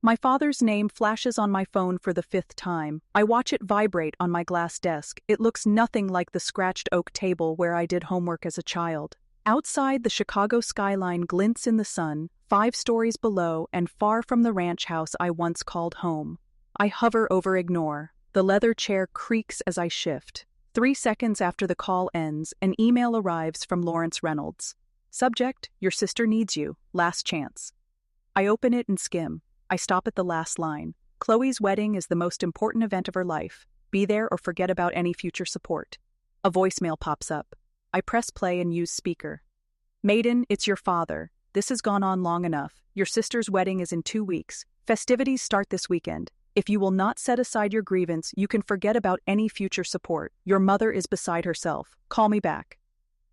My father's name flashes on my phone for the 5th time. I watch it vibrate on my glass desk. It looks nothing like the scratched oak table where I did homework as a child. Outside, the Chicago skyline glints in the sun, 5 stories below and far from the ranch house I once called home. I hover over ignore. The leather chair creaks as I shift. 3 seconds after the call ends, an email arrives from Lawrence Reynolds. Subject: Your sister needs you. Last chance. I open it and skim. I stop at the last line. Chloe's wedding is the most important event of her life. Be there or forget about any future support. A voicemail pops up. I press play and use speaker. Maiden, it's your father. This has gone on long enough. Your sister's wedding is in 2 weeks. Festivities start this weekend. If you will not set aside your grievance, you can forget about any future support. Your mother is beside herself. Call me back.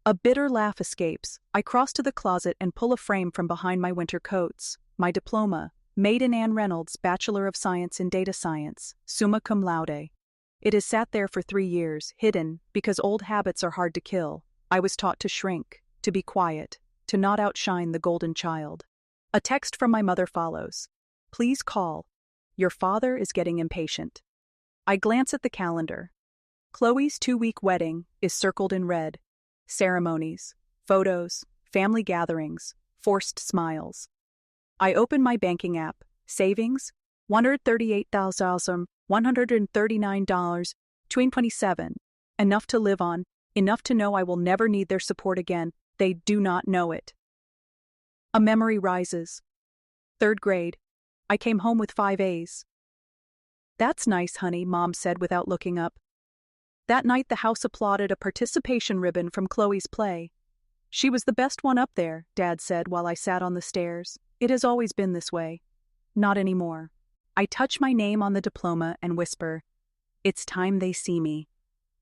A bitter laugh escapes. I cross to the closet and pull a frame from behind my winter coats. My diploma. Maiden Reynolds, Bachelor of Science in Data Science, summa cum laude. It has sat there for 3 years, hidden, because old habits are hard to kill. I was taught to shrink, to be quiet, to not outshine the golden child. A text from my mother follows. Please call. Your father is getting impatient. I glance at the calendar. Chloe's 2-week wedding is circled in red. Ceremonies, photos, family gatherings, forced smiles. I open my banking app. Savings, $138,139.27. Enough to live on, enough to know I will never need their support again. They do not know it. A memory rises. 3rd grade. I came home with 5 A's. That's nice, honey, Mom said without looking up. That night the house applauded a participation ribbon from Chloe's play. She was the best one up there, Dad said while I sat on the stairs. It has always been this way. Not anymore. I touch my name on the diploma and whisper, it's time they see me.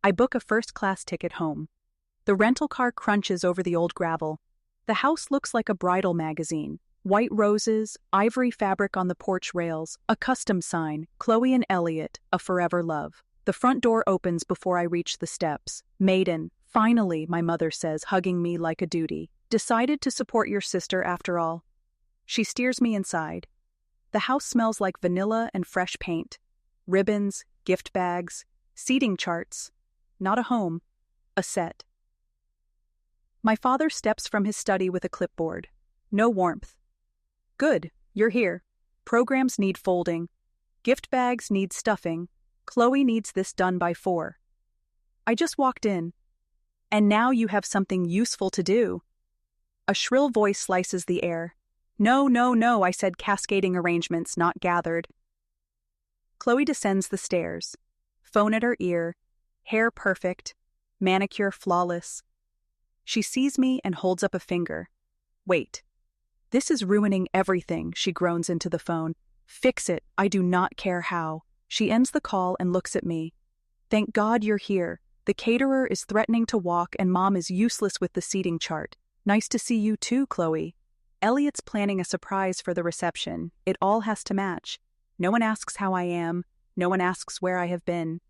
I book a first-class ticket home. The rental car crunches over the old gravel. The house looks like a bridal magazine. White roses, ivory fabric on the porch rails, a custom sign, Chloe and Elliot, a forever love. The front door opens before I reach the steps. Maiden, finally, my mother says, hugging me like a duty. Decided to support your sister after all. She steers me inside. The house smells like vanilla and fresh paint. Ribbons, gift bags, seating charts. Not a home, a set. My father steps from his study with a clipboard. No warmth. Good, you're here. Programs need folding. Gift bags need stuffing. Chloe needs this done by 4. I just walked in. And now you have something useful to do. A shrill voice slices the air. No, no, no, I said, cascading arrangements, not gathered. Chloe descends the stairs. Phone at her ear. Hair perfect. Manicure flawless. She sees me and holds up a finger. Wait. This is ruining everything, she groans into the phone. Fix it, I do not care how. She ends the call and looks at me. Thank God you're here. The caterer is threatening to walk and Mom is useless with the seating chart. Nice to see you too, Chloe. Elliot's planning a surprise for the reception. It all has to match. No one asks how I am. No one asks where I have been.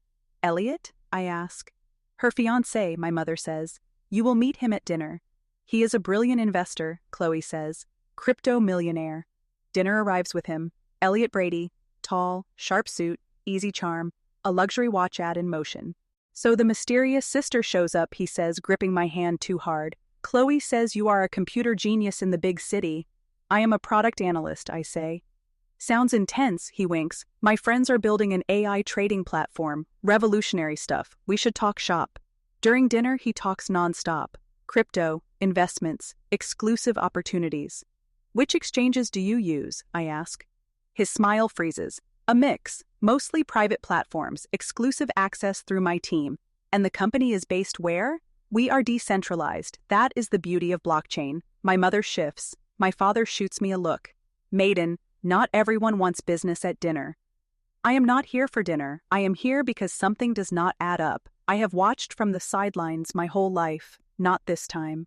Elliot? I ask. Her fiancé, my mother says. You will meet him at dinner. He is a brilliant investor, Chloe says. Crypto millionaire. Dinner arrives with him. Elliot Brady. Tall, sharp suit, easy charm. A luxury watch ad in motion. So the mysterious sister shows up, he says, gripping my hand too hard. Chloe says you are a computer genius in the big city. I am a product analyst, I say. Sounds intense, he winks. My friends are building an AI trading platform. Revolutionary stuff. We should talk shop. During dinner, he talks nonstop. Crypto, investments, exclusive opportunities. Which exchanges do you use? I ask. His smile freezes. A mix. Mostly private platforms, exclusive access through my team. And the company is based where? We are decentralized. That is the beauty of blockchain. My mother shifts. My father shoots me a look. Maiden, not everyone wants business at dinner. I am not here for dinner. I am here because something does not add up. I have watched from the sidelines my whole life. Not this time.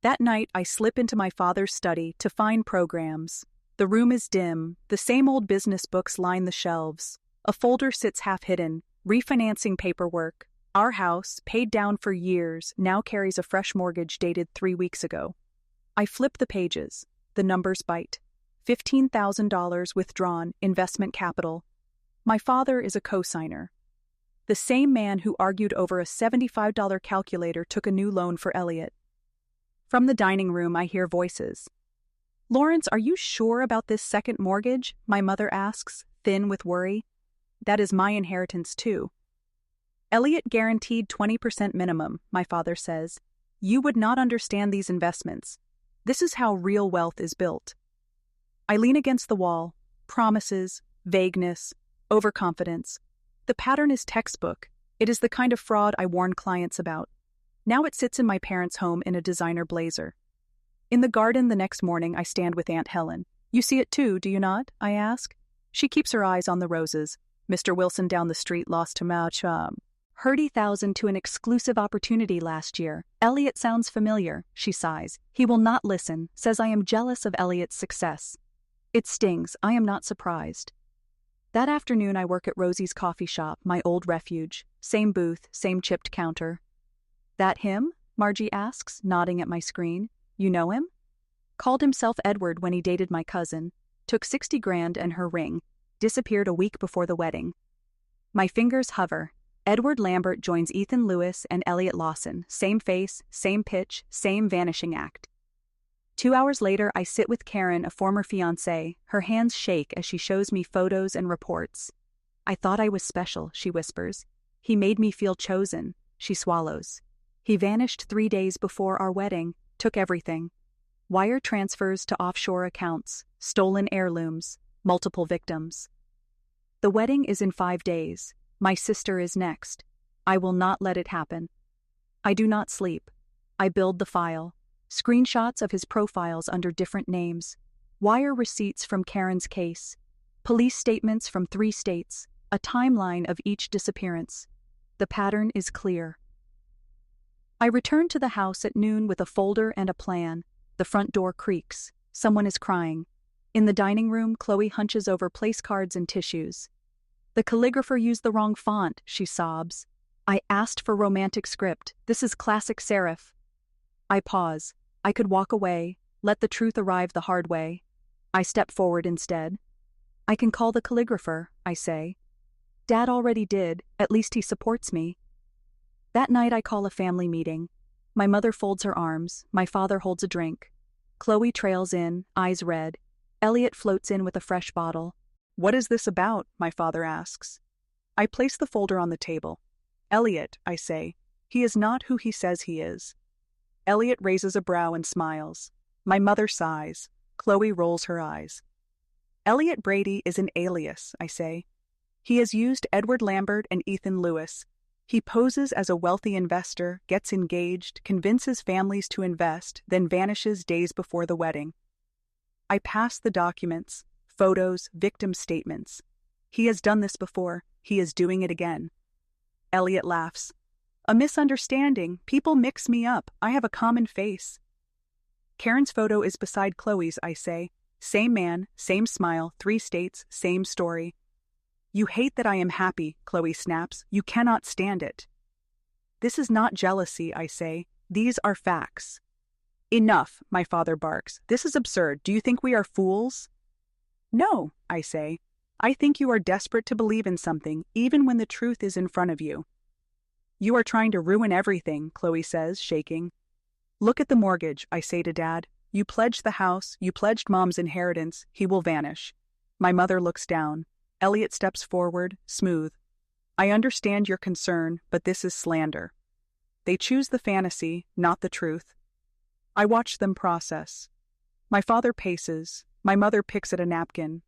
That night, I slip into my father's study to find programs. The room is dim. The same old business books line the shelves. A folder sits half hidden. Refinancing paperwork. Our house, paid down for years, now carries a fresh mortgage dated 3 weeks ago. I flip the pages. The numbers bite. $15,000 withdrawn, investment capital. My father is a cosigner. The same man who argued over a $75 calculator took a new loan for Elliot. From the dining room, I hear voices. Lawrence, are you sure about this second mortgage? My mother asks, thin with worry. That is my inheritance, too. Elliot guaranteed 20% minimum, my father says. You would not understand these investments. This is how real wealth is built. I lean against the wall. Promises, vagueness, overconfidence. The pattern is textbook. It is the kind of fraud I warn clients about. Now it sits in my parents' home in a designer blazer. In the garden the next morning, I stand with Aunt Helen. You see it too, do you not? I ask. She keeps her eyes on the roses. Mr. Wilson down the street lost too much, $30,000 to an exclusive opportunity last year. Elliot sounds familiar, she sighs. He will not listen, says I am jealous of Elliot's success. It stings, I am not surprised. That afternoon I work at Rosie's coffee shop, my old refuge. Same booth, same chipped counter. That him? Margie asks, nodding at my screen. You know him? Called himself Edward when he dated my cousin. Took 60 grand and her ring. Disappeared a week before the wedding. My fingers hover. Edward Lambert joins Ethan Lewis and Elliot Lawson. Same face, same pitch, same vanishing act. 2 hours later, I sit with Karen, a former fiancée. Her hands shake as she shows me photos and reports. I thought I was special, she whispers. He made me feel chosen, she swallows. He vanished 3 days before our wedding, took everything. Wire transfers to offshore accounts, stolen heirlooms, multiple victims. The wedding is in 5 days. My sister is next. I will not let it happen. I do not sleep. I build the file. Screenshots of his profiles under different names. Wire receipts from Karen's case. Police statements from 3 states. A timeline of each disappearance. The pattern is clear. I return to the house at noon with a folder and a plan. The front door creaks. Someone is crying. In the dining room, Chloe hunches over place cards and tissues. The calligrapher used the wrong font, she sobs. I asked for romantic script. This is classic serif. I pause. I could walk away, let the truth arrive the hard way. I step forward instead. I can call the calligrapher, I say. Dad already did, at least he supports me. That night I call a family meeting. My mother folds her arms, my father holds a drink. Chloe trails in, eyes red. Elliot floats in with a fresh bottle. What is this about? My father asks. I place the folder on the table. Elliot, I say. He is not who he says he is. Elliot raises a brow and smiles. My mother sighs. Chloe rolls her eyes. Elliot Brady is an alias, I say. He has used Edward Lambert and Ethan Lewis. He poses as a wealthy investor, gets engaged, convinces families to invest, then vanishes days before the wedding. I pass the documents. Photos, victim statements. He has done this before. He is doing it again. Elliot laughs. A misunderstanding. People mix me up. I have a common face. Karen's photo is beside Chloe's, I say. Same man, same smile, 3 states, same story. You hate that I am happy, Chloe snaps. You cannot stand it. This is not jealousy, I say. These are facts. Enough, my father barks. This is absurd. Do you think we are fools? No, I say. I think you are desperate to believe in something, even when the truth is in front of you. You are trying to ruin everything, Chloe says, shaking. Look at the mortgage, I say to Dad. You pledged the house, you pledged Mom's inheritance, he will vanish. My mother looks down. Elliot steps forward, smooth. I understand your concern, but this is slander. They choose the fantasy, not the truth. I watch them process. My father paces. My mother picks at a napkin.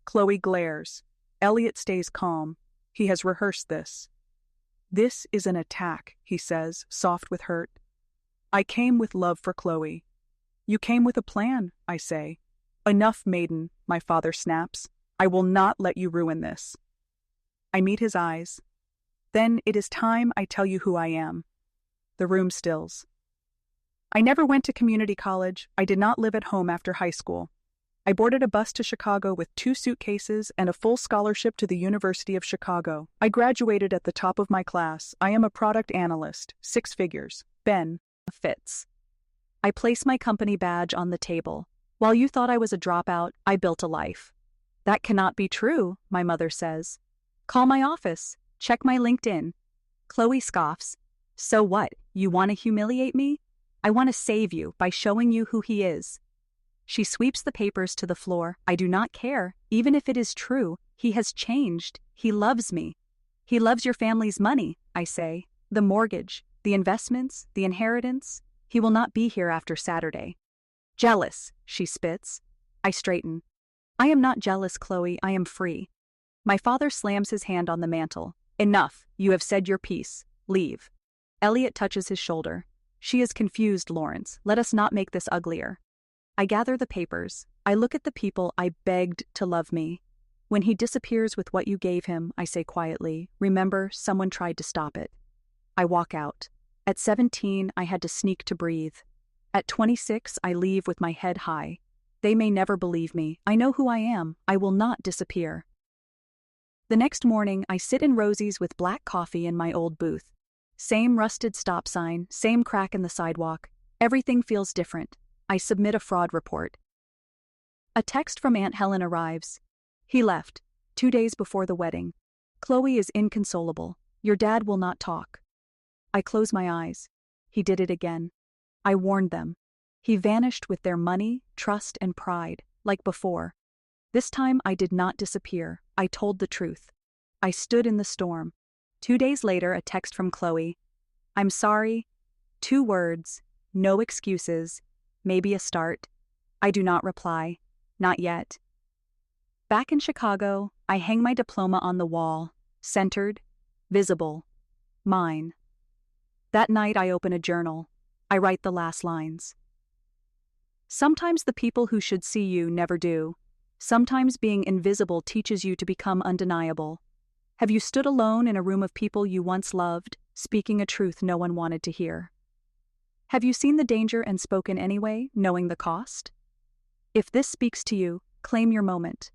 Chloe glares. Elliot stays calm. He has rehearsed this. This is an attack, he says, soft with hurt. I came with love for Chloe. You came with a plan, I say. Enough, Maiden, my father snaps. I will not let you ruin this. I meet his eyes. Then it is time I tell you who I am. The room stills. I never went to community college. I did not live at home after high school. I boarded a bus to Chicago with 2 suitcases and a full scholarship to the University of Chicago. I graduated at the top of my class. I am a product analyst, 6 figures. Ben fits. I place my company badge on the table. While you thought I was a dropout, I built a life. That cannot be true, my mother says. Call my office. Check my LinkedIn. Chloe scoffs. So what? You want to humiliate me? I want to save you by showing you who he is. She sweeps the papers to the floor. I do not care, even if it is true. He has changed. He loves me. He loves your family's money, I say. The mortgage, the investments, the inheritance. He will not be here after Saturday. Jealous, she spits. I straighten. I am not jealous, Chloe. I am free. My father slams his hand on the mantel. Enough. You have said your piece. Leave. Elliot touches his shoulder. She is confused, Lawrence. Let us not make this uglier. I gather the papers. I look at the people I begged to love me. When he disappears with what you gave him, I say quietly, remember, someone tried to stop it. I walk out. At 17, I had to sneak to breathe. At 26, I leave with my head high. They may never believe me. I know who I am. I will not disappear. The next morning, I sit in Rosie's with black coffee in my old booth. Same rusted stop sign, same crack in the sidewalk. Everything feels different. I submit a fraud report. A text from Aunt Helen arrives. He left, 2 days before the wedding. Chloe is inconsolable. Your dad will not talk. I close my eyes. He did it again. I warned them. He vanished with their money, trust, and pride, like before. This time I did not disappear. I told the truth. I stood in the storm. 2 days later, a text from Chloe. I'm sorry. 2 words. No excuses. Maybe a start. I do not reply. Not yet. Back in Chicago, I hang my diploma on the wall. Centered. Visible. Mine. That night I open a journal. I write the last lines. Sometimes the people who should see you never do. Sometimes being invisible teaches you to become undeniable. Have you stood alone in a room of people you once loved, speaking a truth no one wanted to hear? Have you seen the danger and spoken anyway, knowing the cost? If this speaks to you, claim your moment.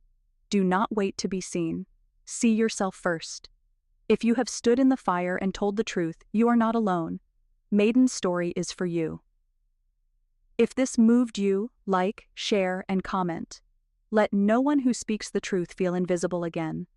Do not wait to be seen. See yourself first. If you have stood in the fire and told the truth, you are not alone. Maiden's story is for you. If this moved you, like, share, and comment. Let no one who speaks the truth feel invisible again.